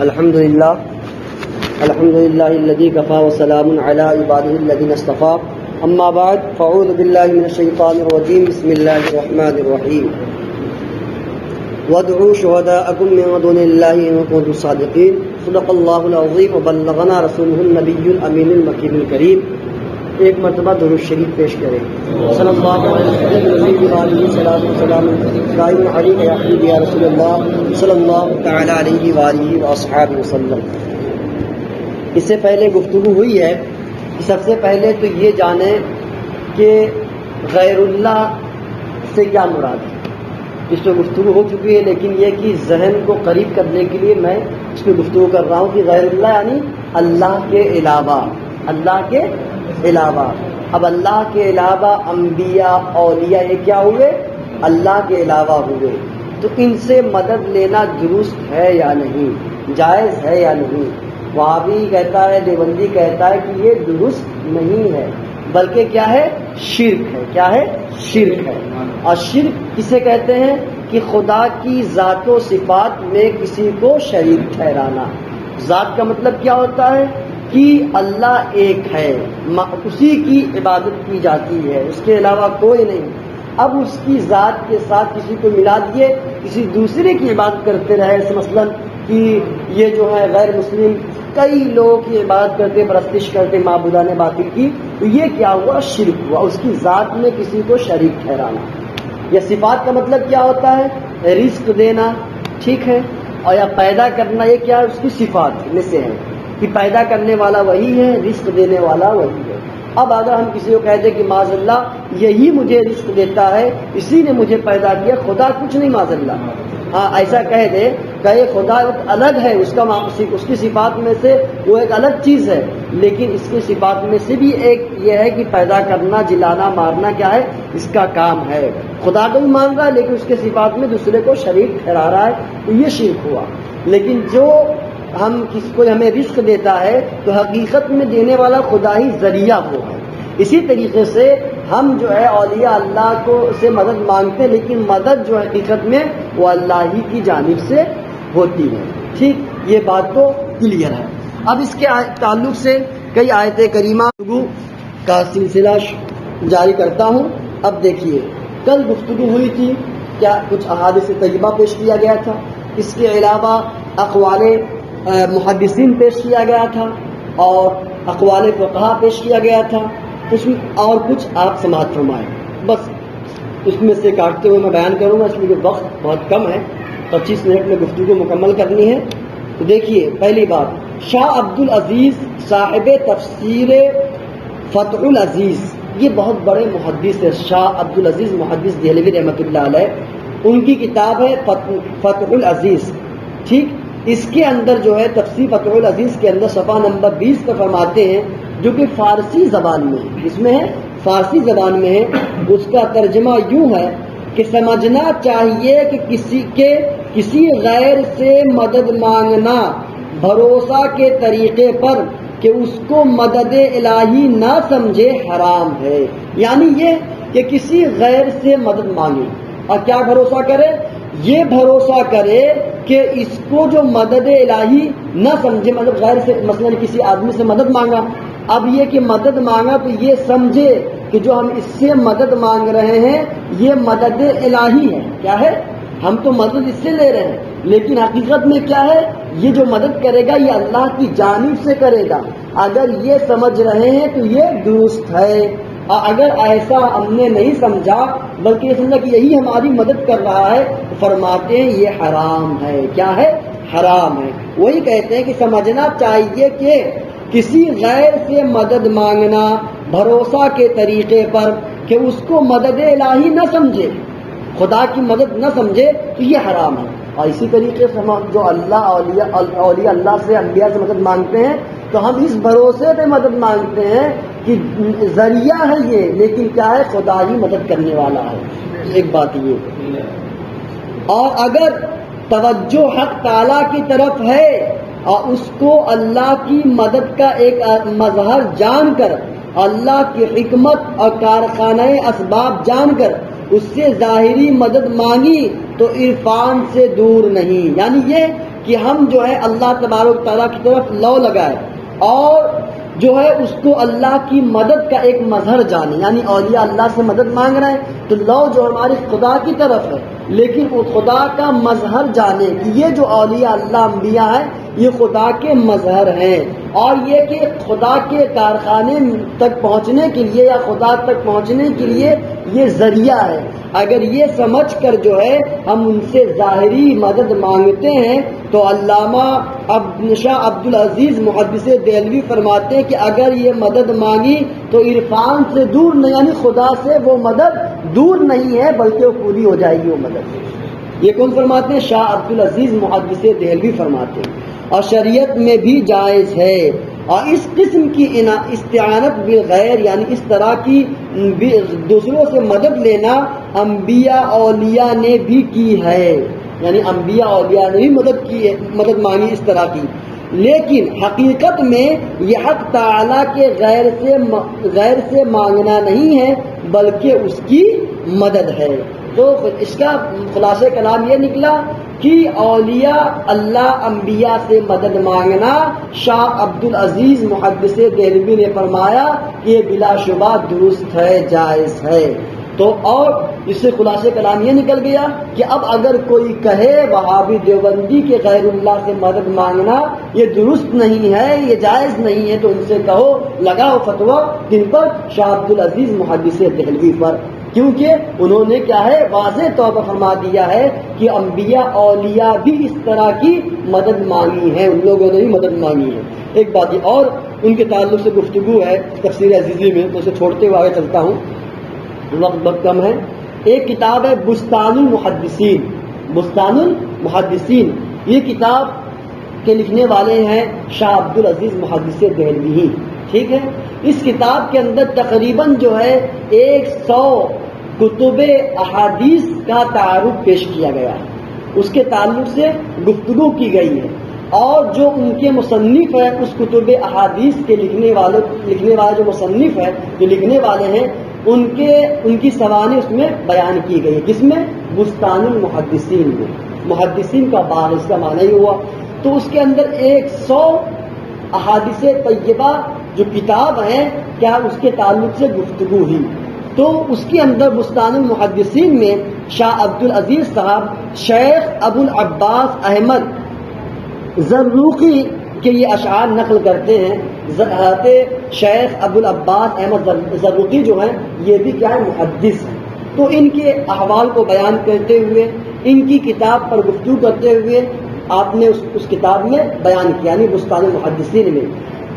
الحمد لله الذي كفى وسلام على عباده الذين اصطفى اما بعد فاعوذ بالله من الشيطان الرجيم بسم الله الرحمن الرحيم وادعوا شهداءكم من دون الله ان كنتم صادقين صدق الله العظيم وبلغنا رسوله النبي الامين المكين الكريم. ایک مرتبہ درود شریف پیش کریں. صلی اللہ علیہ وسلم دائم علیہ یا حبیبی یا رسول اللہ صلی اللہ تعالی علیہ وآلہ وصحبہ وسلم. اس سے پہلے گفتگو ہوئی ہے کہ سب سے پہلے تو یہ جانیں کہ غیر اللہ سے کیا مراد ہے. اس پہ گفتگو ہو چکی ہے لیکن یہ کہ ذہن کو قریب کرنے کے لیے میں اس پہ گفتگو کر رہا ہوں کہ غیر اللہ یعنی اللہ کے علاوہ. اللہ کے علاوہ. اب اللہ کے علاوہ انبیاء اولیاء یہ کیا ہوئے؟ اللہ کے علاوہ ہوئے. تو ان سے مدد لینا درست ہے یا نہیں، جائز ہے یا نہیں؟ وہابی کہتا ہے، دیوبندی کہتا ہے کہ یہ درست نہیں ہے بلکہ کیا ہے؟ شرک ہے. کیا ہے؟ شرک ہے. اور شرک کسے کہتے ہیں؟ کہ خدا کی ذات و صفات میں کسی کو شریک ٹھہرانا. ذات کا مطلب کیا ہوتا ہے؟ کہ اللہ ایک ہے، اسی کی عبادت کی جاتی ہے، اس کے علاوہ کوئی نہیں. اب اس کی ذات کے ساتھ کسی کو ملا دیے، کسی دوسرے کی عبادت کرتے رہے. مثلا کہ یہ جو ہے غیر مسلم کئی لوگوں کی عبادت کرتے، پرستش کرتے، معبودان باطل کی، تو یہ کیا ہوا؟ شرک ہوا. اس کی ذات میں کسی کو شریک ٹھہرانا. یا صفات کا مطلب کیا ہوتا ہے؟ رزق دینا، ٹھیک ہے، اور یا پیدا کرنا. یہ کیا ہے؟ اس کی صفات میں سے ہے کہ پیدا کرنے والا وہی ہے، رزق دینے والا وہی ہے. اب اگر ہم کسی کو کہہ دیں کہ معاذ اللہ یہی مجھے رزق دیتا ہے، اسی نے مجھے پیدا کیا، خدا کچھ نہیں، معاذ اللہ. ہاں ایسا کہہ دے کہ خدا الگ ہے، اس کی صفات میں سے وہ ایک الگ چیز ہے، لیکن اس کی صفات میں سے بھی ایک یہ ہے کہ پیدا کرنا، جلانا، مارنا کیا ہے؟ اس کا کام ہے. خدا کو بھی مان رہا ہے لیکن اس کے صفات میں دوسرے کو شریک ٹھہرا رہا ہے، تو یہ شرک ہوا. لیکن جو ہم کسی کو ہمیں رزق دیتا ہے تو حقیقت میں دینے والا خدا ہی ذریعہ وہ ہے. اسی طریقے سے ہم جو ہے اولیاء اللہ کو سے مدد مانگتے ہیں لیکن مدد جو حقیقت میں وہ اللہ ہی کی جانب سے ہوتی ہے. ٹھیک، یہ بات تو کلیئر ہے. اب اس کے تعلق سے کئی آیت کریمہ کا سلسلہ جاری کرتا ہوں. اب دیکھیے، کل گفتگو ہوئی تھی، کیا کچھ احادیث طیبہ پیش کیا گیا تھا، اس کے علاوہ اقوال محدثین پیش کیا گیا تھا اور اقوال فقہا پیش کیا گیا تھا. اس میں اور کچھ آپ سماعت فرمائیں. بس اس میں سے کاٹتے ہوئے میں بیان کروں گا، اس لیے وقت بہت کم ہے، 25 منٹ میں گفتگو مکمل کرنی ہے. تو دیکھیے، پہلی بات، شاہ عبد العزیز صاحب تفسیر فتح العزیز، یہ بہت بڑے محدث ہے. شاہ عبد العزیز محدث دہلوی رحمۃ اللہ علیہ، ان کی کتاب ہے فتح العزیز. ٹھیک، اس کے اندر جو ہے تفسیر فتح العزیز کے اندر صفحہ نمبر 20 پر فرماتے ہیں، جو کہ فارسی زبان میں ہے. اس میں ہے فارسی زبان میں ہے. اس کا ترجمہ یوں ہے کہ سمجھنا چاہیے کہ کسی غیر سے مدد مانگنا بھروسہ کے طریقے پر کہ اس کو مدد الہی نہ سمجھے حرام ہے. یعنی یہ کہ کسی غیر سے مدد مانگے اور کیا بھروسہ کرے؟ یہ بھروسہ کرے کہ اس کو جو مدد الہی نہ سمجھے، مطلب غیر سے مثلا کسی آدمی سے مدد مانگا، اب یہ کہ مدد مانگا تو یہ سمجھے کہ جو ہم اس سے مدد مانگ رہے ہیں یہ مدد الہی ہے. کیا ہے؟ ہم تو مدد اس سے لے رہے ہیں لیکن حقیقت میں کیا ہے؟ یہ جو مدد کرے گا یہ اللہ کی جانب سے کرے گا. اگر یہ سمجھ رہے ہیں تو یہ درست ہے، اور اگر ایسا ہم نے نہیں سمجھا بلکہ یہ سمجھا کہ یہی ہماری مدد کر رہا ہے، تو فرماتے ہیں یہ حرام ہے. کیا ہے؟ حرام ہے. وہی کہتے ہیں کہ سمجھنا چاہیے کہ کسی غیر سے مدد مانگنا بھروسہ کے طریقے پر کہ اس کو مدد الہی نہ سمجھے، خدا کی مدد نہ سمجھے، تو یہ حرام ہے. اور اسی طریقے سے جو اللہ اولیاء اللہ سے، انبیاء سے مدد مانگتے ہیں تو ہم اس بھروسے پہ مدد مانگتے ہیں کہ ذریعہ ہے یہ، لیکن کیا ہے؟ خدا ہی مدد کرنے والا ہے. ایک بات یہ. اور اگر توجہ حق تعالیٰ کی طرف ہے اور اس کو اللہ کی مدد کا ایک مظہر جان کر، اللہ کی حکمت اور کارخانہ اسباب جان کر اس سے ظاہری مدد مانگی تو عرفان سے دور نہیں. یعنی یہ کہ کہ ہم جو ہے اللہ تبارک تعالیٰ کی طرف لو لگائے اور جو ہے اس کو اللہ کی مدد کا ایک مظہر جانے، یعنی اولیاء اللہ سے مدد مانگ رہے ہیں تو لو جو ہماری خدا کی طرف ہے، لیکن وہ خدا کا مظہر جانے کہ یہ جو اولیاء اللہ انبیاء ہیں یہ خدا کے مظہر ہیں، اور یہ کہ خدا کے کارخانے تک پہنچنے کے لیے یا خدا تک پہنچنے کے لیے یہ ذریعہ ہے۔ اگر یہ سمجھ کر جو ہے ہم ان سے ظاہری مدد مانگتے ہیں تو علامہ شاہ عبد العزیز محدث دہلوی فرماتے ہیں کہ اگر یہ مدد مانگی تو عرفان سے دور نہیں، یعنی خدا سے وہ مدد دور نہیں ہے بلکہ وہ پوری ہو جائے گی وہ مدد۔ یہ کون فرماتے ہیں؟ شاہ عبد العزیز محدث دہلوی فرماتے ہیں۔ اور شریعت میں بھی جائز ہے، اور اس قسم کی استعانت بغیر یعنی اس طرح کی دوسروں سے مدد لینا انبیاء اولیاء نے بھی کی ہے، یعنی انبیاء اولیاء نے بھی مدد مانگی اس طرح کی، لیکن حقیقت میں یہ حق تعالیٰ کے غیر سے مانگنا نہیں ہے بلکہ اس کی مدد ہے۔ تو اس کا خلاصہ کلام یہ نکلا کہ اولیاء اللہ انبیاء سے مدد مانگنا شاہ عبد العزیز محدث دہلوی نے فرمایا کہ یہ بلا شبہ درست ہے، جائز ہے۔ تو اور اس سے خلاصہ کلام یہ نکل گیا کہ اب اگر کوئی کہے وہابی دیوبندی کے غیر اللہ سے مدد مانگنا یہ درست نہیں ہے، یہ جائز نہیں ہے، تو ان سے کہو لگاؤ فتویٰ کن پر؟ شاہ عبد العزیز محدث دہلوی پر، کیونکہ انہوں نے کیا ہے واضح طور پر فرما دیا ہے کہ انبیاء اولیاء بھی اس طرح کی مدد مانگی ہے، ان لوگوں نے بھی مدد مانگی ہے۔ ایک بات یہ اور ان کے تعلق سے گفتگو ہے تفسیر عزیزی میں، تو اسے چھوڑتے ہوئے آگے چلتا ہوں، وقت بہت کم ہے۔ ایک کتاب ہے بستان المحدثین، بستان المحدثین، یہ کتاب کے لکھنے والے ہیں شاہ عبد العزیز محدث دہلوی، ٹھیک ہے۔ اس کتاب کے اندر تقریباً جو ہے 100 کتب احادیث کا تعارف پیش کیا گیا ہے، اس کے تعلق سے گفتگو کی گئی ہے، اور جو ان کے مصنف ہے اس کتب احادیث کے لکھنے والے جو مصنف ہے، جو لکھنے والے ہیں، ان کی سوانح اس میں بیان کی گئی ہے۔ کس میں؟ بستان المحدثین میں، محدثین کا باغ، اس کا معنی ہی ہوا۔ تو اس کے اندر 100 احادیث طیبہ جو کتاب ہے، کیا اس کے تعلق سے گفتگو ہوئی، تو اس کے اندر بستان المحدثین میں شاہ عبد العزیز صاحب شیخ ابو العباس احمد زرروقی کے یہ اشعار نقل کرتے ہیں۔ حضرت شیخ ابو العباس احمد زرروقی جو ہیں یہ بھی کیا ہے؟ محدث ہیں۔ تو ان کے احوال کو بیان کرتے ہوئے، ان کی کتاب پر گفتگو کرتے ہوئے آپ نے اس کتاب میں بیان کیا، یعنی بستان المحدثین میں۔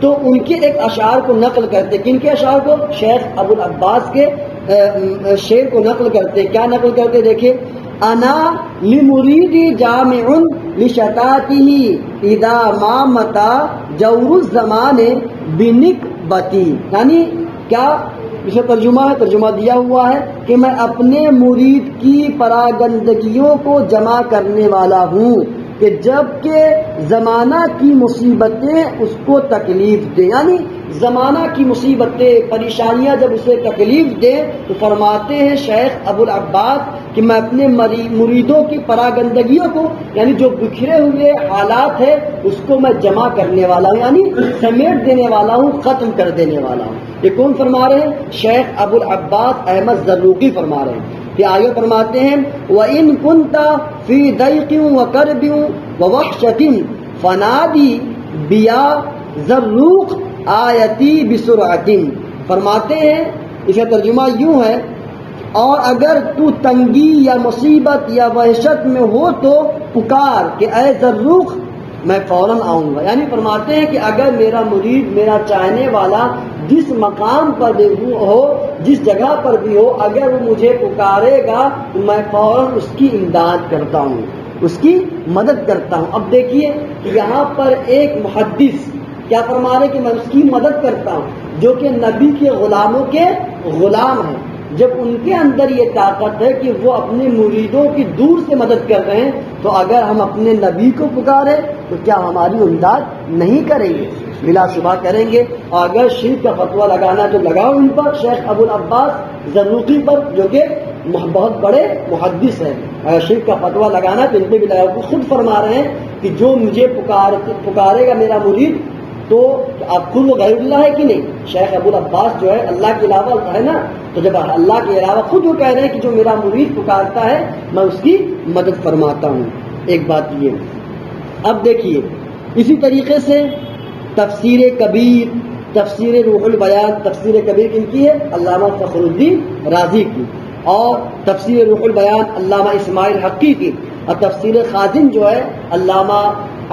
تو ان کے ایک اشعار کو نقل کرتے، کن کے اشعار کو؟ شیخ ابو العباس کے شعر کو نقل کرتے۔ کیا نقل کرتے؟ دیکھیں، انا لمریدی جامع لشتاتہ اذا ما متا جور الزمان بنکبتی، یعنی کیا اس میں ترجمہ ہے؟ ترجمہ دیا ہوا ہے کہ میں اپنے مرید کی پراگندگیوں کو جمع کرنے والا ہوں کہ جب کہ زمانہ کی مصیبتیں اس کو تکلیف دیں، یعنی زمانہ کی مصیبتیں پریشانیاں جب اسے تکلیف دیں تو فرماتے ہیں شیخ ابو العباس کہ میں اپنے مریدوں کی پراگندگیوں کو، یعنی جو بکھرے ہوئے حالات ہیں اس کو میں جمع کرنے والا ہوں، یعنی سمیٹ دینے والا ہوں، ختم کر دینے والا ہوں۔ یہ کون فرما رہے ہیں؟ شیخ ابو العباس احمد زرروقی فرما رہے ہیں۔ کہ آگے فرماتے ہیں وَإِن كُنْتَ فِي ضَيْقٍ وَكَرْبٍ وَوَحْشَةٍ فَنَادِي بِيَا زَرُّوقْ آیتی بِسُرْعَةٍ، فرماتے ہیں اس کا ترجمہ یوں ہے، اور اگر تو تنگی یا مصیبت یا وحشت میں ہو تو پکار کہ اے زروق میں فوراً آؤں گا۔ یعنی فرماتے ہیں کہ اگر میرا مرید، میرا چاہنے والا جس مقام پر بھی ہو، جس جگہ پر بھی ہو، اگر وہ مجھے پکارے گا تو میں فوراً اس کی امداد کرتا ہوں، اس کی مدد کرتا ہوں۔ اب دیکھیے کہ یہاں پر ایک محدث کیا فرما رہے کہ میں اس کی مدد کرتا ہوں، جو کہ نبی کے غلاموں کے غلام ہیں۔ جب ان کے اندر یہ طاقت ہے کہ وہ اپنے مریدوں کی دور سے مدد کر رہے ہیں، تو اگر ہم اپنے نبی کو پکاریں تو کیا ہماری امداد نہیں کریں گے؟ بلا شبہ کریں گے۔ اور اگر شرک کا فتویٰ لگانا تو لگاؤ ان پر، شیخ ابو العباس زرروقی پر، جو کہ بہت بڑے محدث ہیں، شرک کا فتویٰ لگانا تو ان پہ بھی لگا، وہ خود فرما رہے ہیں کہ جو مجھے پکارے گا میرا مرید تو اب خود وہ غیر اللہ ہے کہ نہیں؟ شیخ ابو العباس جو ہے اللہ کے علاوہ ہے نا، تو جب اللہ کے علاوہ خود وہ کہہ رہے ہیں کہ جو میرا مرید پکارتا ہے میں اس کی مدد فرماتا ہوں. ایک بات یہ. اب دیکھیے اسی طریقے سے تفسیر کبیر، تفسیر روح البیان، تفسیر کبیر کن کی ہے؟ علامہ فخر الدین رازی کی، اور تفسیر روح البیان علامہ اسماعیل حقی کی، اور تفسیر خازن جو ہے علامہ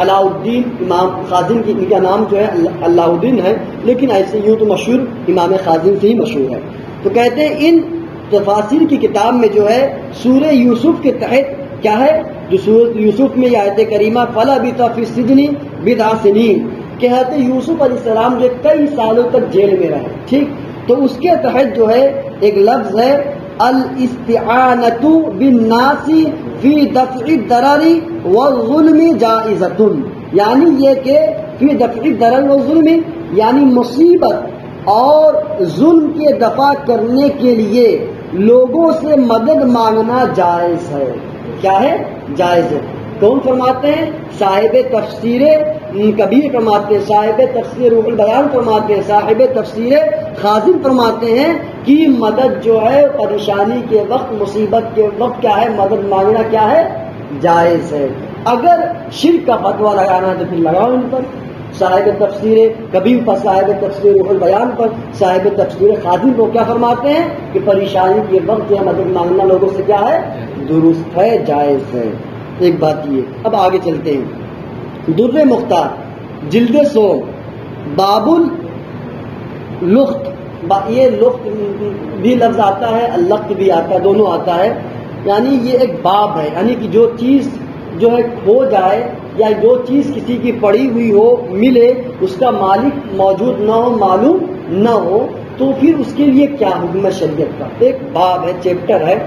علاء الدین امام خازن کی، ان کا نام جو ہے علاء الدین ہے لیکن ایسے یوں تو مشہور امام خازن سے ہی مشہور ہے. تو کہتے ہیں ان تفاسیر کی کتاب میں جو ہے سورہ یوسف کے تحت کیا ہے، جو سورہ یوسف میں یہ آیت کریمہ فَلَبِثَ فِي السِّجْنِ بِضْعَ سِنِینَ، کہ حضرت یوسف علیہ السلام جو کئی سالوں تک جیل میں رہے، ٹھیک، تو اس کے تحت جو ہے ایک لفظ ہے الاستعانۃ بالناس فی دفع الضرر والظلم جائزۃ، یعنی یہ کہ فی دفع الضرر والظلم یعنی مصیبت اور ظلم کے دفع کرنے کے لیے لوگوں سے مدد مانگنا جائز ہے. کیا ہے؟ جائز ہے. کون فرماتے ہیں؟ صاحب تفسیر کبیر فرماتے ہیں، صاحب تفسیر روح البیان فرماتے ہیں، صاحب تفسیر خازن فرماتے ہیں کہ مدد جو ہے پریشانی کے وقت، مصیبت کے وقت کیا ہے، مدد مانگنا کیا ہے؟ جائز ہے. اگر شرک کا فتویٰ لگانا ہے تو پھر لگاؤ ان پر، صاحب تفسیر کبیر پر، صاحب تفسیر روح البیان پر، صاحب تفسیر خازن کو کیا فرماتے ہیں کہ پریشانی کے وقت جو مدد مانگنا لوگوں سے کیا ہے؟ درست ہے، جائز ہے. ایک بات یہ. اب آگے چلتے ہیں. در مختار جلد 100 باب اللخت، یہ لخت بھی لفظ آتا ہے، اللخت بھی آتا ہے، دونوں آتا ہے. یعنی یہ ایک باب ہے، یعنی کہ جو چیز جو ہے کھو جائے یا جو چیز کسی کی پڑی ہوئی ہو ملے، اس کا مالک موجود نہ ہو، معلوم نہ ہو، تو پھر اس کے لیے کیا حکم شریعت کا. ایک باب ہے، چیپٹر ہے.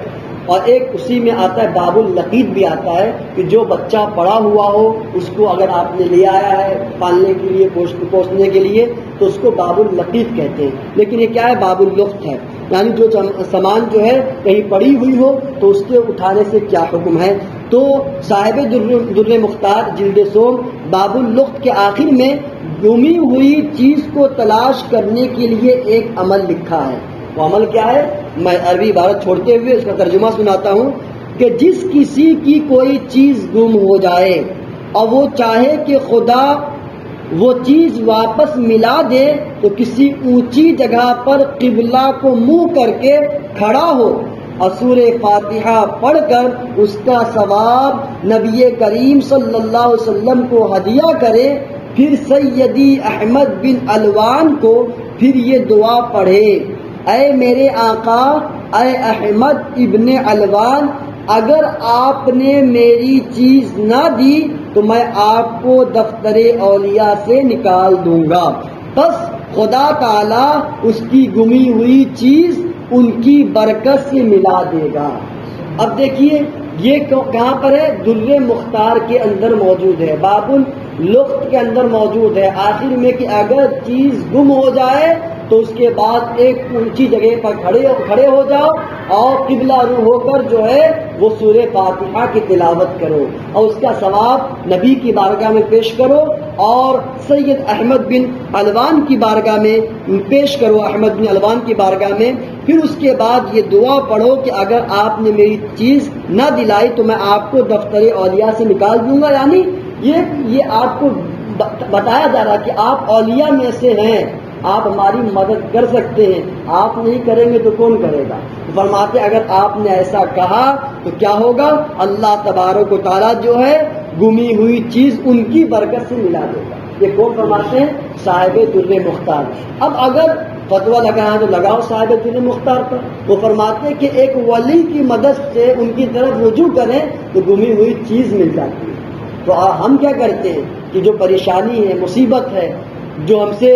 اور ایک اسی میں آتا ہے باب اللقیط بھی آتا ہے کہ جو بچہ پڑا ہوا ہو اس کو اگر آپ نے لے آیا ہے پالنے کے لیے، پوسنے کے لیے، تو اس کو باب اللقیط کہتے ہیں. لیکن یہ کیا ہے؟ باب اللخت ہے، یعنی جو سامان جو ہے کہیں پڑی ہوئی ہو تو اس کے اٹھانے سے کیا حکم ہے. تو صاحب در مختار جلد 100 باب اللخت کے آخر میں گمی ہوئی چیز کو تلاش کرنے کے لیے ایک عمل لکھا ہے. وہ عمل کیا ہے؟ میں عربی عبارت چھوڑتے ہوئے اس کا ترجمہ سناتا ہوں کہ جس کسی کی کوئی چیز گم ہو جائے اور وہ چاہے کہ خدا وہ چیز واپس ملا دے تو کسی اونچی جگہ پر قبلہ کو منہ کر کے کھڑا ہو اور سورہ فاتحہ پڑھ کر اس کا ثواب نبی کریم صلی اللہ علیہ وسلم کو ہدیہ کرے. پھر سیدی احمد بن الوان کو پھر یہ دعا پڑھے، اے میرے آقا، اے احمد ابن الوان، اگر آپ نے میری چیز نہ دی تو میں آپ کو دفتر اولیاء سے نکال دوں گا. بس خدا تعالی اس کی گمی ہوئی چیز ان کی برکت سے ملا دے گا. اب دیکھیے یہ کہاں پر ہے؟ در مختار کے اندر موجود ہے، باب اللخت کے اندر موجود ہے آخر میں کہ اگر چیز گم ہو جائے تو اس کے بعد ایک اونچی جگہ پر کھڑے ہو جاؤ اور قبلہ رو ہو کر جو ہے وہ سورہ فاتحہ کی تلاوت کرو اور اس کا ثواب نبی کی بارگاہ میں پیش کرو اور سید احمد بن الوان کی بارگاہ میں پیش کرو، احمد بن الوان کی بارگاہ میں. پھر اس کے بعد یہ دعا پڑھو کہ اگر آپ نے میری چیز نہ دلائی تو میں آپ کو دفتر اولیاء سے نکال دوں گا. یعنی یہ آپ کو بتایا جا رہا کہ آپ اولیاء میں سے ہیں، آپ ہماری مدد کر سکتے ہیں، آپ نہیں کریں گے تو کون کرے گا. فرماتے اگر آپ نے ایسا کہا تو کیا ہوگا؟ اللہ تبارک و تعالیٰ جو ہے گمی ہوئی چیز ان کی برکت سے ملا دے گا. یہ کون فرماتے ہیں؟ صاحب در مختار. اب اگر فتویٰ لگانا تو لگاؤ صاحب در مختار پر. وہ فرماتے ہیں کہ ایک ولی کی مدد سے ان کی طرف رجوع کریں تو گمی ہوئی چیز مل جاتی ہے. تو ہم کیا کرتے ہیں کہ جو پریشانی ہے، مصیبت ہے، جو ہم سے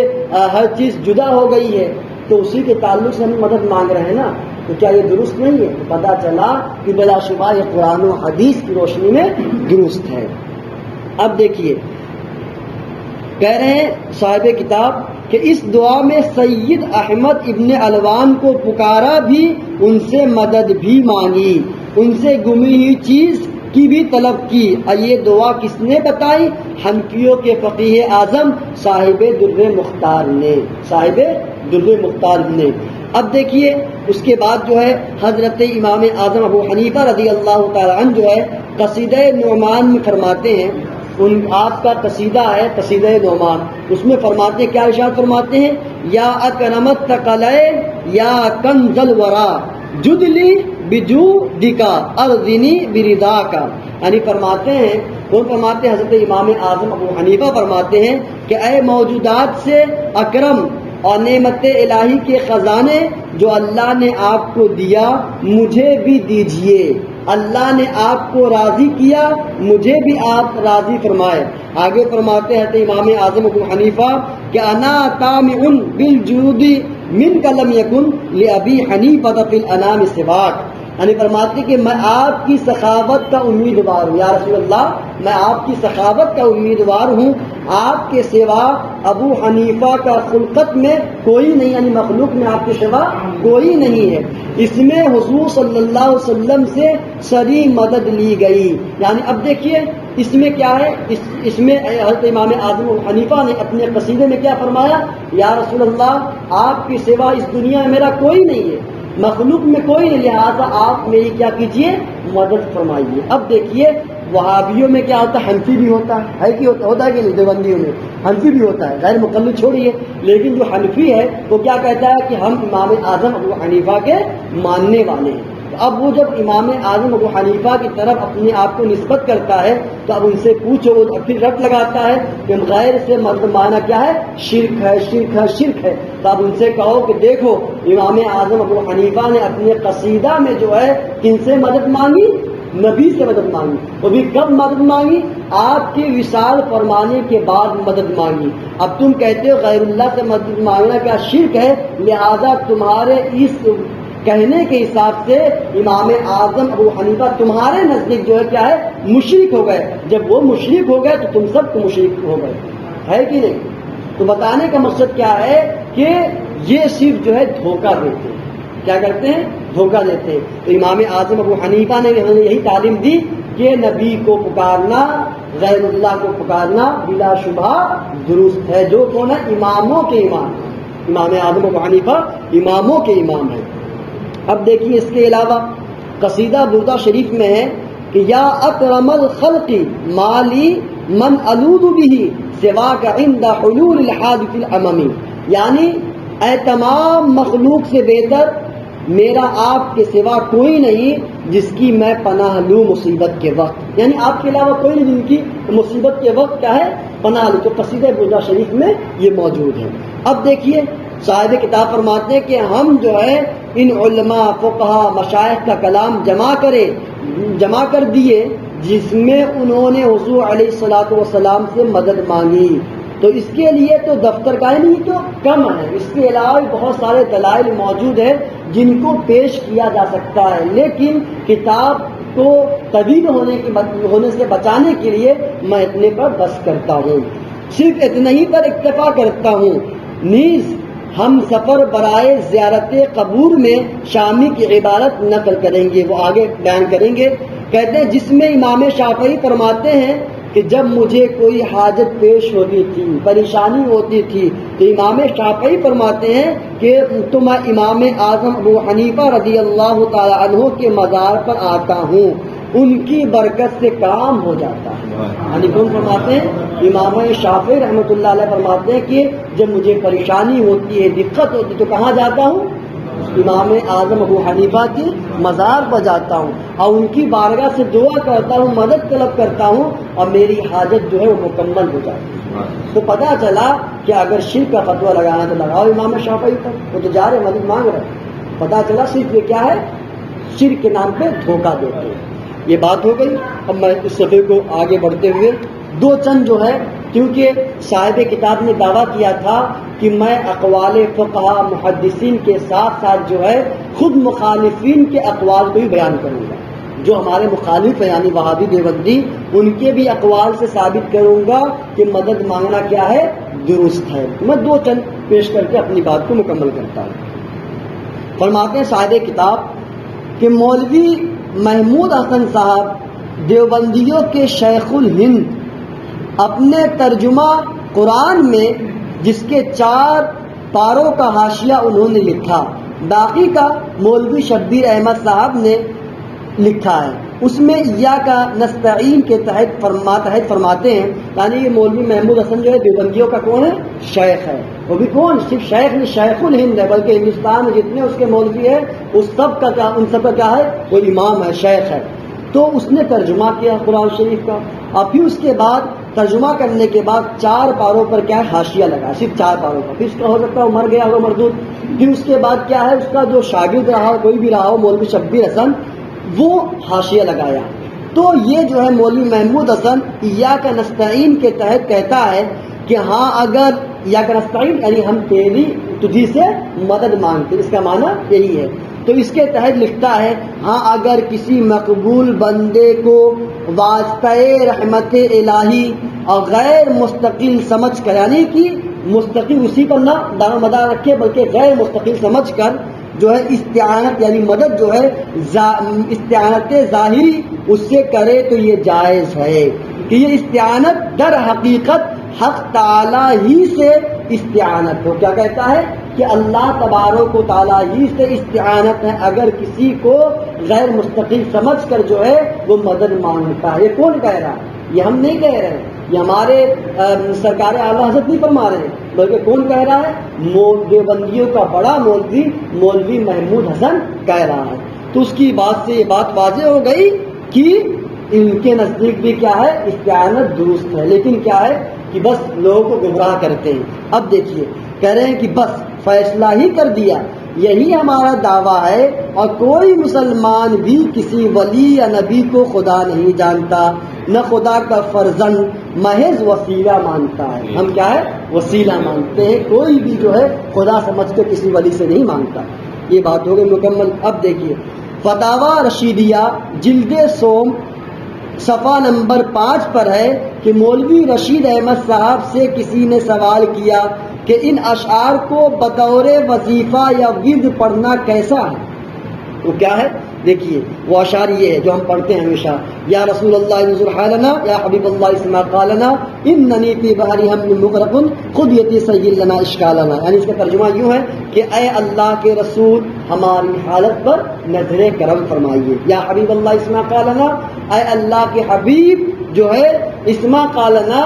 ہر چیز جدا ہو گئی ہے تو اسی کے تعلق سے ہم مدد مانگ رہے ہیں نا، تو کیا یہ درست نہیں ہے؟ پتہ چلا کہ بلا شبہ یہ قرآن و حدیث کی روشنی میں درست ہے. اب دیکھیے کہہ رہے ہیں صاحب کتاب کہ اس دعا میں سید احمد ابن علوان کو پکارا بھی، ان سے مدد بھی مانگی، ان سے گمی ہوئی چیز کی بھی طلب کی۔ یہ دعا کس نے بتائی؟ حنفیوں کے فقیہ اعظم صاحب در مختار نے، صاحب در مختار نے۔ اب دیکھیے اس کے بعد جو ہے حضرت امام اعظم ابو حنیفہ رضی اللہ تعالی عنہ جو ہے قصیدہ نعمان میں فرماتے ہیں، ان آپ کا قصیدہ ہے قصیدہ نعمان، اس میں فرماتے ہیں، کیا ارشاد فرماتے ہیں؟ یا اکرمت تقلے یا کنز الورا جدلی بجودکا ارضنی برداکا، یعنی فرماتے ہیں، کون فرماتے ہیں؟ حضرت امام اعظم ابو حنیفہ فرماتے ہیں کہ اے موجودات سے اکرم اور نعمت الہی کے خزانے جو اللہ نے آپ کو دیا مجھے بھی دیجئے، اللہ نے آپ کو راضی کیا مجھے بھی آپ راضی فرمائے۔ آگے فرماتے ہیں امام اعظم ابو حنیفہ کہ انا طامع بالجود من لم یکن لابی حنیفہ فی الانام سواک، یعنی فرماتے کہ میں آپ کی سخاوت کا امیدوار ہوں، یا رسول اللہ میں آپ کی سخاوت کا امیدوار ہوں، آپ کے سوا ابو حنیفہ کا خلقت میں کوئی نہیں، یعنی مخلوق میں آپ کے سوا کوئی نہیں ہے۔ اس میں حضور صلی اللہ علیہ وسلم سے سری مدد لی گئی، یعنی اب دیکھیے اس میں کیا ہے، اس میں حضرت امام اعظم ابو حنیفہ نے اپنے قصیدے میں کیا فرمایا؟ یا رسول اللہ آپ کے سوا اس دنیا میں میرا کوئی نہیں ہے، مخلوق میں کوئی نہیں، لہٰذا آپ میری کیا کیجئے؟ مدد فرمائیے۔ اب دیکھیے وہابیوں میں کیا ہوتا ہے؟ حنفی بھی ہوتا ہے کہ ہوتا ہے کہ نہیں؟ دیوبندیوں میں حنفی بھی ہوتا ہے، غیر مقلد چھوڑیے، لیکن جو حنفی ہے وہ کیا کہتا ہے کہ ہم امام اعظم ابو حنیفہ کے ماننے والے ہیں۔ اب وہ جب امام اعظم ابو حنیفہ کی طرف اپنے آپ کو نسبت کرتا ہے تو اب ان سے پوچھو، وہ پھر رٹ لگاتا ہے کہ غیر سے مرد مانا کیا ہے؟ شرک ہے، شرک ہے، شرک ہے۔ تو اب ان سے کہو کہ دیکھو امام اعظم ابو حنیفہ نے اپنے قصیدہ میں جو ہے کن سے مدد مانگی؟ نبی سے مدد مانگی، وہ بھی کب مدد مانگی؟ آپ کے وصال فرمانے کے بعد مدد مانگی۔ اب تم کہتے ہو غیر اللہ سے مدد مانگنا کیا شرک ہے، لہذا تمہارے اس کہنے کے حساب سے امام اعظم ابو حنیفہ تمہارے نزدیک جو ہے کیا ہے؟ مشرک ہو گئے۔ جب وہ مشرک ہو گئے تو تم سب کو مشرک ہو گئے، ہے کہ نہیں؟ تو بتانے کا مقصد کیا ہے کہ یہ صرف جو ہے دھوکہ دیتے ہیں۔ کیا کرتے ہیں؟ دھوکہ دیتے ہیں۔ تو امام اعظم ابو حنیفہ نے یہی تعلیم دی کہ نبی کو پکارنا، غیر اللہ کو پکارنا بلا شبہ درست ہے، جو کون ہے؟ اماموں کے امام، امام اعظم ابو حنیفہ اماموں کے امام ہیں۔ اب دیکھیے اس کے علاوہ قصیدہ بردہ شریف میں ہے کہ یا اکرم الخلق مالی من الود به سواک عند حلول الحادث الاممی، یعنی اے تمام مخلوق سے بہتر میرا آپ کے سوا کوئی نہیں جس کی میں پناہ لوں مصیبت کے وقت، یعنی آپ کے علاوہ کوئی نہیں جن کی مصیبت کے وقت کیا ہے؟ پناہ لوں۔ تو قصیدہ بردہ شریف میں یہ موجود ہے۔ اب دیکھیے صاحب کتاب فرماتے ہیں کہ ہم جو ہے ان علماء فقہا مشائخ کا کلام جمع کر دیے جس میں انہوں نے حضور علیہ الصلوۃ والسلام سے مدد مانگی، تو اس کے لیے تو دفتر کا ہی نہیں تو کم ہے، اس کے علاوہ بہت سارے دلائل موجود ہیں جن کو پیش کیا جا سکتا ہے، لیکن کتاب کو طویل ہونے سے بچانے کے لیے میں اتنے پر بس کرتا ہوں، صرف اتنے ہی پر اکتفا کرتا ہوں۔ نیز ہم سفر برائے زیارت قبور میں شامی کی عبارت نقل کریں گے، وہ آگے بیان کریں گے۔ کہتے ہیں جس میں امام شافعی فرماتے ہیں کہ جب مجھے کوئی حاجت پیش ہوتی تھی، پریشانی ہوتی تھی، تو امام شافعی فرماتے ہیں کہ تو میں امام اعظم ابو حنیفہ رضی اللہ تعالی عنہ کے مزار پر آتا ہوں، ان کی برکت سے کام ہو جاتا ہے۔ یعنی کون فرماتے ہیں؟ امام شافعی رحمۃ اللہ علیہ فرماتے ہیں کہ جب مجھے پریشانی ہوتی ہے، دقت ہوتی ہے، تو کہاں جاتا ہوں؟ امام اعظم ابو حنیفہ کی مزار پر جاتا ہوں اور ان کی بارگاہ سے دعا کرتا ہوں، مدد طلب کرتا ہوں اور میری حاجت جو ہے وہ مکمل ہو جاتی ہے۔ تو پتہ چلا کہ اگر شرک کا فتویٰ لگانا تو لگاؤ امام شافعی پر، وہ تو جا رہے مدد مانگ رہے۔ پتہ چلا صرف یہ کیا ہے؟ شرک کے نام پہ دھوکہ دیتے ہیں۔ یہ بات ہو گئی۔ اب میں اس صفحے کو آگے بڑھتے ہوئے دو چند جو ہے، کیونکہ صاحب کتاب نے دعویٰ کیا تھا کہ میں اقوال فقہا محدثین کے ساتھ ساتھ جو ہے خود مخالفین کے اقوال کو بھی بیان کروں گا، جو ہمارے مخالف ہیں یعنی وہابی دیوبندی، ان کے بھی اقوال سے ثابت کروں گا کہ مدد مانگنا کیا ہے؟ درست ہے. میں دو چند پیش کر کے اپنی بات کو مکمل کرتا ہوں. فرماتے ہیں صاحب کتاب کہ مولوی محمود حسن صاحب دیوبندیوں کے شیخ الہند اپنے ترجمہ قرآن میں جس کے 4 پاروں کا حاشیہ انہوں نے لکھا، باقی کا مولوی شبیر احمد صاحب نے لکھا ہے، اس میں ایاک نستعین کے تحت فرماتے ہیں. یعنی یہ مولوی محمود حسن جو ہے دیوبندیوں کا کون ہے؟ شیخ ہے. وہ بھی کون؟ صرف شیخ نہیں، شیخ الہند ہے، بلکہ ہندوستان میں جتنے اس کے مولوی ہیں ان سب کا کیا ہے؟ وہ امام ہے، شیخ ہے. تو اس نے ترجمہ کیا قرآن شریف کا، اور پھر اس کے بعد ترجمہ کرنے کے بعد 4 پاروں پر کیا ہے؟ حاشیہ لگا، صرف 4 پاروں پر. پھر اس کا ہو سکتا ہے وہ مر گیا ہو مردود. پھر اس کے بعد کیا ہے؟ اس کا جو شاگرد رہا کوئی بھی رہا ہو مولوی شبیر حسن، وہ حاشیہ لگایا. تو یہ جو ہے مولوی محمود حسن ایاک نستعین کے تحت کہتا ہے کہ ہاں اگر ایاک نستعین یعنی ہم تجھی سے مدد مانگتے، اس کا معنی یہی ہے. تو اس کے تحت لکھتا ہے ہاں اگر کسی مقبول بندے کو واسطہ رحمت الہی اور غیر مستقل سمجھ کر، یعنی کہ مستقل اسی پر نہ دار و مدار رکھے بلکہ غیر مستقل سمجھ کر جو ہے استعانت یعنی مدد جو ہے استعانت ظاہری اس سے کرے تو یہ جائز ہے کہ یہ استعانت در حقیقت حق تعالی ہی سے استعانت ہو. کیا کہتا ہے؟ کہ اللہ تبارک و تعالیٰ ہی سے استعانت ہے اگر کسی کو غیر مستقل سمجھ کر جو ہے وہ مدد مانگتا ہے. یہ کون کہہ رہا ہے؟ یہ ہم نہیں کہہ رہے ہیں، یہ ہمارے سرکار اعلیٰ حضرت نہیں فرما رہے ہیں، بلکہ کون کہہ رہا ہے؟ دیوبندیوں کا بڑا مولوی محمود حسن کہہ رہا ہے. تو اس کی بات سے یہ بات واضح ہو گئی کہ ان کے نزدیک بھی کیا ہے؟ استعانت درست ہے، لیکن کیا ہے کہ بس لوگوں کو گمراہ کرتے ہیں. اب دیکھیے کہہ رہے ہیں کہ بس فیصلہ ہی کر دیا، یہی ہمارا دعویٰ ہے، اور کوئی مسلمان بھی کسی ولی یا نبی کو خدا نہیں جانتا، نہ خدا کا فرزند، محض وسیلہ مانتا ہے. ہم کیا ہے؟ وسیلہ مانتے ہیں، کوئی بھی جو ہے خدا سمجھ کے کسی ولی سے نہیں مانگتا. یہ بات ہو گئی مکمل. اب دیکھیے فتاوی رشیدیہ جلد سوم صفحہ نمبر 5 پر ہے کہ مولوی رشید احمد صاحب سے کسی نے سوال کیا کہ ان اشعار کو بطور وظیفہ یا ورد پڑھنا کیسا ہے؟ وہ کیا ہے؟ دیکھیے وہ اشعار یہ ہے جو ہم پڑھتے ہیں ہمیشہ، یا رسول اللہ انظر حالنا، یا حبیب اللہ اسمع قالنا، اننی فی بحر ہم مغرق خود یتی سیل لنا اشکالنا. یعنی اس کا ترجمہ یوں ہے کہ اے اللہ کے رسول ہماری حالت پر نظر کرم فرمائیے. یا حبیب اللہ اسمع قالنا، اے اللہ کے حبیب جو ہے اسمع قالنا،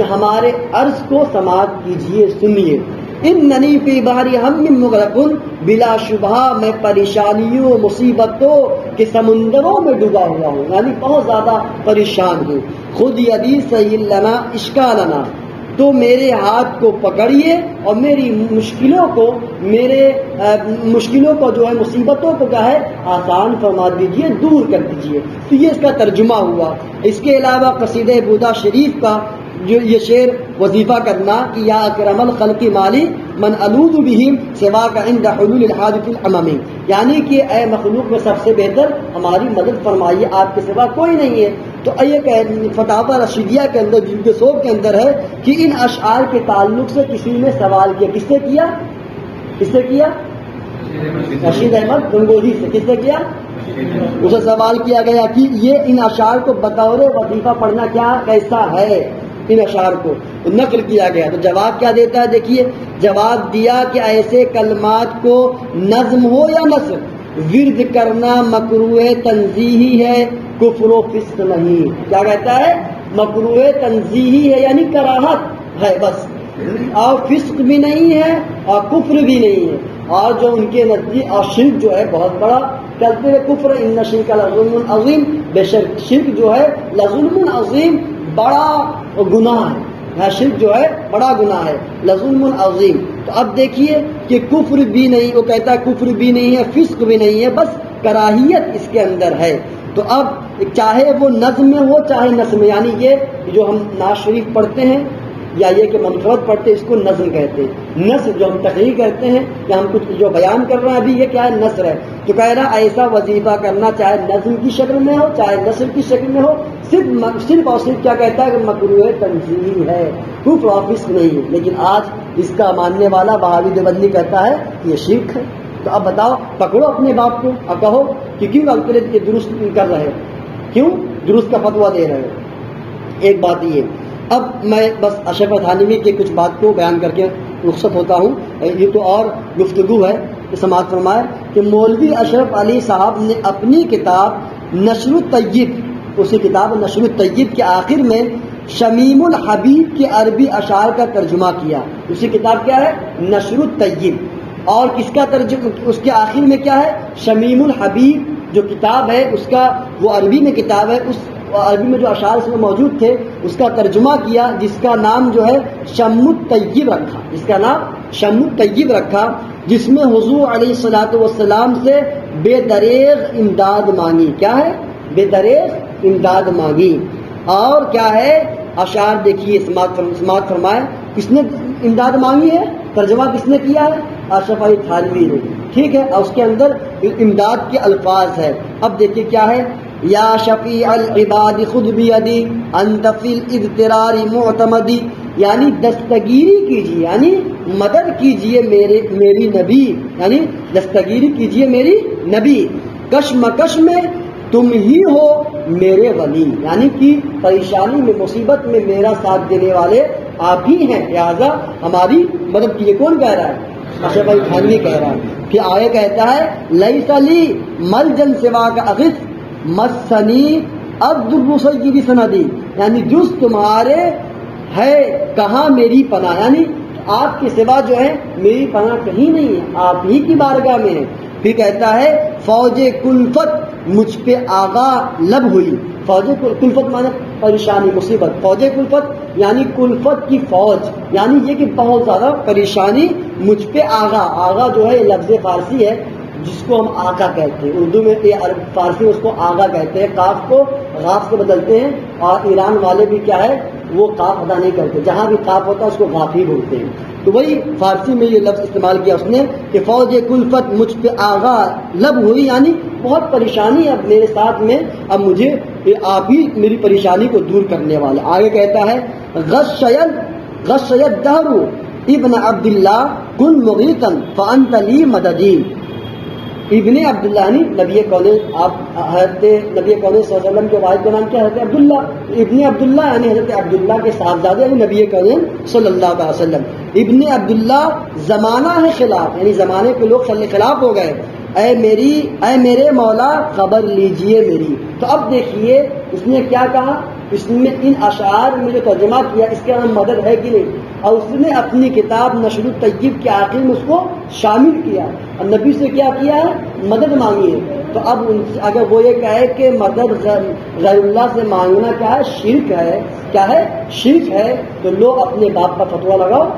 ہمارے عرض کو سماعت کیجئے، سنیے. اننی فی بحر ہم مغرق، بلا شبہ میں پریشانیوں مصیبتوں کے سمندروں میں ڈوبا ہوا ہوں، یعنی بہت زیادہ پریشان ہوں. خود یدی سیل لنا اشکالنا، تو میرے ہاتھ کو پکڑیے اور میری مشکلوں کو جو ہے مصیبتوں کو کیا ہے آسان فرما دیجیے، دور کر دیجیے. تو یہ اس کا ترجمہ ہوا. اس کے علاوہ قصیدہ بودا شریف کا جو یہ شعر وظیفہ کرنا کہ یا اکرم الخلق مالی من الوذ بہم سواک عند حلول الحادث العممی، یعنی کہ اے مخلوق میں سب سے بہتر ہماری مدد فرمائیے، آپ کے سوا کوئی نہیں ہے. تو یہ فتاوی رشیدیہ کے اندر جلد صوب کے اندر ہے کہ ان اشعار کے تعلق سے کسی نے سوال کیا. کس سے کیا؟ رشید احمد گنگوہی سے. کس سے کیا؟ اسے سوال کیا گیا کہ یہ ان اشعار کو بطور وظیفہ پڑھنا کیسا ہے. ان اشعار کو نقل کیا گیا تو جواب کیا دیتا ہے؟ دیکھیے جواب دیا کہ ایسے کلمات کو نظم ہو یا نثر ورد کرنا مکروہ تنزیہی ہے، کفر و فسق نہیں. کیا کہتا ہے؟ مکروہ تنزیہی ہے یعنی کراہت ہے بس، اور فسق بھی نہیں ہے اور کفر بھی نہیں ہے. اور جو ان کے نزدیک اور شرک جو ہے بہت بڑا کہتے ہیں کفر، ان شرک لظلم عظیم، بے شک شرک جو ہے لظلم عظیم، بڑا گناہ ہے. شرک جو ہے بڑا گناہ ہے، لظلم عظیم. تو اب دیکھیے کہ کفر بھی نہیں، وہ کہتا ہے کفر بھی نہیں ہے، فسق بھی نہیں ہے، بس کراہیت اس کے اندر ہے. تو اب چاہے وہ نظم میں ہو چاہے نثر میں، یعنی یہ جو ہم نعت شریف پڑھتے ہیں یا یہ کہ منفرد پڑھتے ہیں اس کو نظم کہتے ہیں. نثر جو ہم تقریر کرتے ہیں یا ہم کچھ جو بیان کر رہے ہیں ابھی یہ کیا ہے؟ نثر ہے. تو کہہ رہا ایسا وظیفہ کرنا چاہے نظم کی شکل میں ہو چاہے نثر کی شکل میں ہو، صرف اور صرف کیا کہتا ہے کہ مکروہ تنزیہی ہے. کفر اور فسق نہیں ہے، لیکن آج اس کا ماننے والا وہابی دیوبندی کہتا ہے یہ شرک ہے۔ تو اب بتاؤ، پکڑو اپنے باپ کو اور کہو کہ کیوں غلط یہ درست کر رہے ہو، کیوں درست کا فتویٰ دے رہے ہو۔ ایک بات یہ، اب میں بس اشرف تھانوی کے کچھ بات کو بیان کر کے رخصت ہوتا ہوں، یہ تو اور گفتگو ہے۔ سماعت فرمائے کہ مولوی اشرف علی صاحب نے اپنی کتاب نشر الطیب، اسی کتاب نشر الطیب کے آخر میں شمیم الحبیب کے عربی اشعار کا ترجمہ کیا۔ اسی کتاب کیا ہے؟ نشر الطیب۔ اور کس کا ترجمہ؟ اس کے آخر میں کیا ہے؟ شمیم الحبیب جو کتاب ہے اس کا، وہ عربی میں کتاب ہے، اس عربی میں جو اشعار اس میں موجود تھے اس کا ترجمہ کیا، جس کا نام جو ہے شم الطیب رکھا، جس کا نام شم الطیب رکھا، جس میں حضور علیہ الصلوۃ والسلام سے بے دریغ امداد مانگی۔ کیا ہے؟ بے دریغ امداد مانگی۔ اور کیا ہے؟ اشعار دیکھیے، سماعت فرمائے، کس نے امداد مانگی ہے؟ ترجمہ کس نے کیا ہے؟ اشرف علی تھانوی نے، ٹھیک ہے، اور اس کے اندر امداد کے الفاظ ہے۔ اب دیکھیے کیا ہے، یا شفیع العباد خود بیدی انت فی الاضطرار معتمدی، یعنی دستگیری کیجیے، یعنی مدد کیجیے میری نبی، یعنی دستگیری کیجیے میری نبی، کشمکش میں تم ہی ہو میرے ولی، یعنی کہ پریشانی میں، مصیبت میں میرا ساتھ دینے والے آپ ہی ہیں، لہٰذا ہماری مدد کیجیے۔ کون کہہ رہا ہے؟ اشرف علی تھانوی کہہ رہا ہے۔ پھر آگے کہتا ہے لیس لی ملجن سوا کا اغث مسنی عبد سیدی سندی، یعنی جز تمہارے ہے کہاں میری پناہ، یعنی آپ کے سوا جو ہے میری پناہ کہیں نہیں ہے، آپ ہی کی بارگاہ میں ہے۔ پھر کہتا ہے فوج کلفت مجھ پہ آغا لب ہوئی، فوج کلفت مانے پریشانی مصیبت، فوج کلفت یعنی کلفت کی فوج، یعنی یہ کہ بہت زیادہ پریشانی مجھ پہ آغا جو ہے یہ لفظ فارسی ہے جس کو ہم آقا کہتے ہیں، اردو میں فارسی میں اس کو آغا کہتے ہیں، کاف کو غاف سے بدلتے ہیں، اور ایران والے بھی کیا ہے وہ کاف ادا نہیں کرتے، جہاں بھی کاف ہوتا ہے اس کو غافی بولتے ہیں۔ تو وہی فارسی میں یہ لفظ استعمال کیا اس نے کہ فوج کلفت مجھ پہ آغا لب ہوئی، یعنی بہت پریشانی اب میرے ساتھ میں، اب مجھے آپ ہی میری پریشانی کو دور کرنے والے۔ آگے کہتا ہے غشید دہر ابن عبداللہ کن مغیثا فانت لی مددی، ابن عبداللہ یعنی نبی کونین، آپ حضرت نبی کونین صلی اللہ علیہ وسلم کے والد کا نام کیا ہے؟ حضرت عبداللہ، ابن عبداللہ یعنی حضرت عبداللہ کے صاحبزادے یعنی نبی کونین صلی اللہ علیہ وسلم۔ ابن عبداللہ زمانہ ہے خلاف، یعنی زمانے کے لوگ خلاف ہو گئے، اے میرے مولا خبر لیجئے میری۔ تو اب دیکھیے اس نے کیا کہا، اس نے ان اشعار میں جو ترجمہ کیا اس کے اندر مدد ہے کہ نہیں، اور اس نے اپنی کتاب نشر الطیب کے آخر میں اس کو شامل کیا، اور نبی سے کیا کیا ہے؟ مدد مانگی ہے۔ تو اب اگر وہ یہ کہے کہ مدد غیر اللہ سے مانگنا کیا ہے؟ شرک ہے، کیا ہے؟ شرک ہے، تو لو اپنے باپ کا فتویٰ لگاؤ،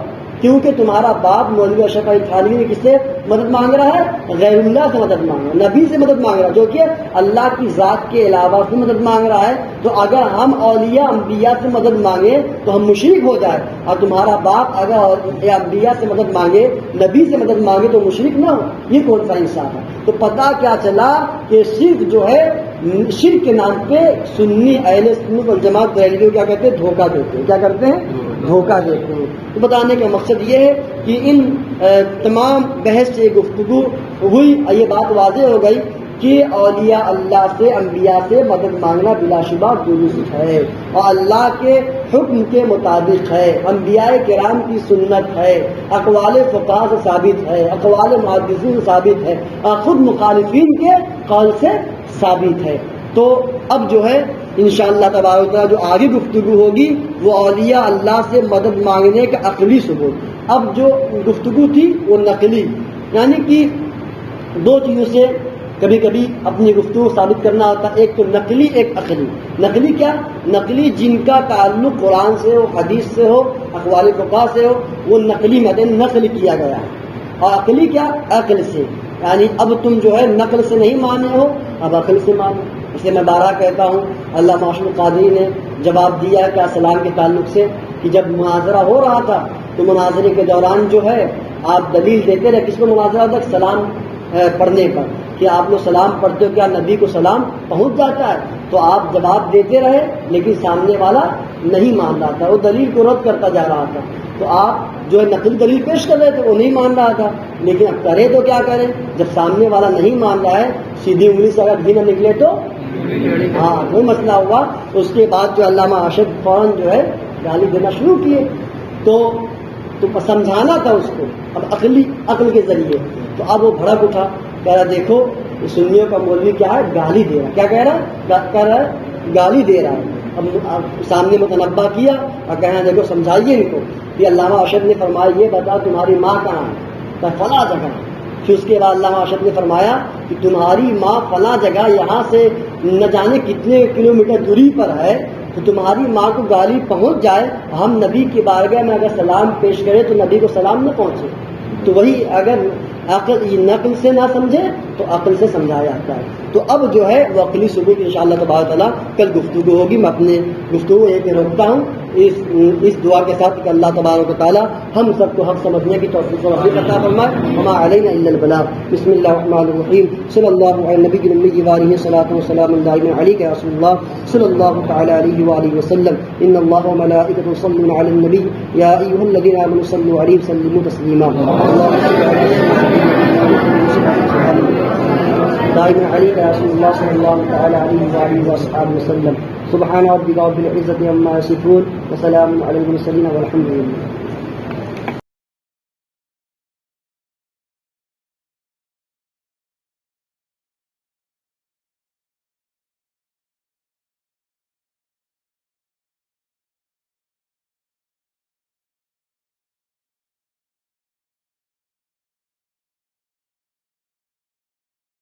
کیونکہ تمہارا باپ مولوی اشرف علی تھانوی نے کس سے مدد مانگ رہا ہے؟ غیر اللہ سے مدد مانگ رہا ہے، نبی سے مدد مانگ رہا ہے، جو کہ اللہ کی ذات کے علاوہ سے مدد مانگ رہا ہے۔ تو اگر ہم اولیاء انبیاء سے مدد مانگے تو ہم مشرک ہو جائے، اور تمہارا باپ اگر انبیاء سے مدد مانگے، نبی سے مدد مانگے تو مشرک نہ ہو، یہ کون سا انصاف ہے؟ تو پتہ کیا چلا کہ شرک جو ہے، شرک کے نام پہ سنی اہل سنت والجماعت بریلوی کیا کہتے ہیں؟ دھوکہ دیتے ہیں۔ کیا کرتے ہیں؟ دھوکہ دیتے ہیں۔ تو بتانے کا مقصد یہ ہے کہ ان تمام بحث سے گفتگو ہوئی، یہ بات واضح ہو گئی کہ اولیاء اللہ سے، انبیاء سے مدد مانگنا بلا شبہ درست ہے، اور اللہ کے حکم کے مطابق ہے، انبیاء کرام کی سنت ہے، اقوال فقہاء سے ثابت ہے، اقوال محدثین سے ثابت ہے، اور خود مخالفین کے قول سے ثابت ہے۔ تو اب جو ہے انشاءاللہ تبارک و تعالیٰ جو آگے گفتگو ہوگی وہ اولیاء اللہ سے مدد مانگنے کا عقلی ثبوت۔ اب جو گفتگو تھی وہ نقلی، یعنی کہ دو چیزوں سے کبھی کبھی اپنی گفتگو ثابت کرنا ہوتا ہے، ایک تو نقلی، ایک عقلی۔ نقلی کیا؟ نقلی جن کا تعلق قرآن سے ہو، حدیث سے ہو، اقوال فقہاء سے ہو، وہ نقلی میں نقل کیا گیا ہے۔ اور عقلی کیا؟ عقل سے، یعنی اب تم جو ہے نقل سے نہیں مانے ہو، اب عقل سے مانو۔ اسے میں بارہ کہتا ہوں، اللہ معاشر قادری نے جواب دیا ہے کیا سلام کے تعلق سے، کہ جب مناظرہ ہو رہا تھا تو مناظرے کے دوران جو ہے آپ دلیل دیتے رہے، کس کو مناظرہ تک؟ سلام پڑھنے پر، کہ آپ لوگ سلام پڑھتے ہو، کیا نبی کو سلام پہنچ جاتا ہے؟ تو آپ جواب دیتے رہے، لیکن سامنے والا نہیں مان رہا تھا، وہ دلیل کو رد کرتا جا رہا تھا. تو آپ جو ہے نقلی دلیل پیش کر رہے تھے، وہ نہیں مان رہا تھا. لیکن اب کرے تو کیا کریں، جب سامنے والا نہیں مان رہا ہے، سیدھی انگلی سے اگر گھی نہ نکلے تو ہاں وہ مسئلہ ہوا. اس کے بعد جو علامہ ارشد فوراً جو ہے گالی دینا شروع کیے. تو سمجھانا تھا اس کو اب عقل کے ذریعے. تو اب وہ بھڑک اٹھا، کہہ رہا دیکھو سنیوں کا مولوی کیا ہے، گالی دے رہا. کیا کہہ رہا ہے؟ گالی دے رہا ہے. اب سامنے متنبہ کیا اور کہنا دیکھو سمجھائیے ان کو. یہ علامہ ارشد نے فرمایا یہ بتا تمہاری ماں کہاں ہے؟ فلاں جگہ. پھر اس کے بعد علامہ ارشد نے فرمایا کہ تمہاری ماں فلاں جگہ یہاں سے نہ جانے کتنے کلومیٹر دوری پر ہے. تو تمہاری ماں کو گالی پہنچ جائے، ہم نبی کی بارگاہ میں اگر سلام پیش کرے تو نبی کو سلام نہ پہنچے. تو وہی اگر نقل سے نہ سمجھے تو عقل سے سمجھایا جاتا ہے. تو اب جو ہے وہ عقلی ثبوت انشاءاللہ تبارک تعالیٰ کل گفتگو ہوگی. میں اپنے گفتگو ایک روکتا ہوں اس دعا کے ساتھ کہ اللہ تبارک تعالیٰ ہم سب کو حق سمجھنے کی توفیق عطا فرمائے. وما علینا الا البلاغ. بسم اللہ الرحمن الرحیم. صلی اللہ علی نبی النبی وآلہ صلاۃ وسلام دائما علیک یا رسول اللہ صلی اللہ تعالی علیہ وآلہ وسلم. ان اللہ وملائکته یصلون علی النبی یا ایھا الذین آمنوا صلوا علیہ وسلموا تسلیما. دائما علیک یا رسول اللہ صلی اللہ تعالی علیہ وآلہ وصحبہ وسلم. سبحان ربک رب العزة عما یصفون وسلام علی المرسلین والحمد للہ.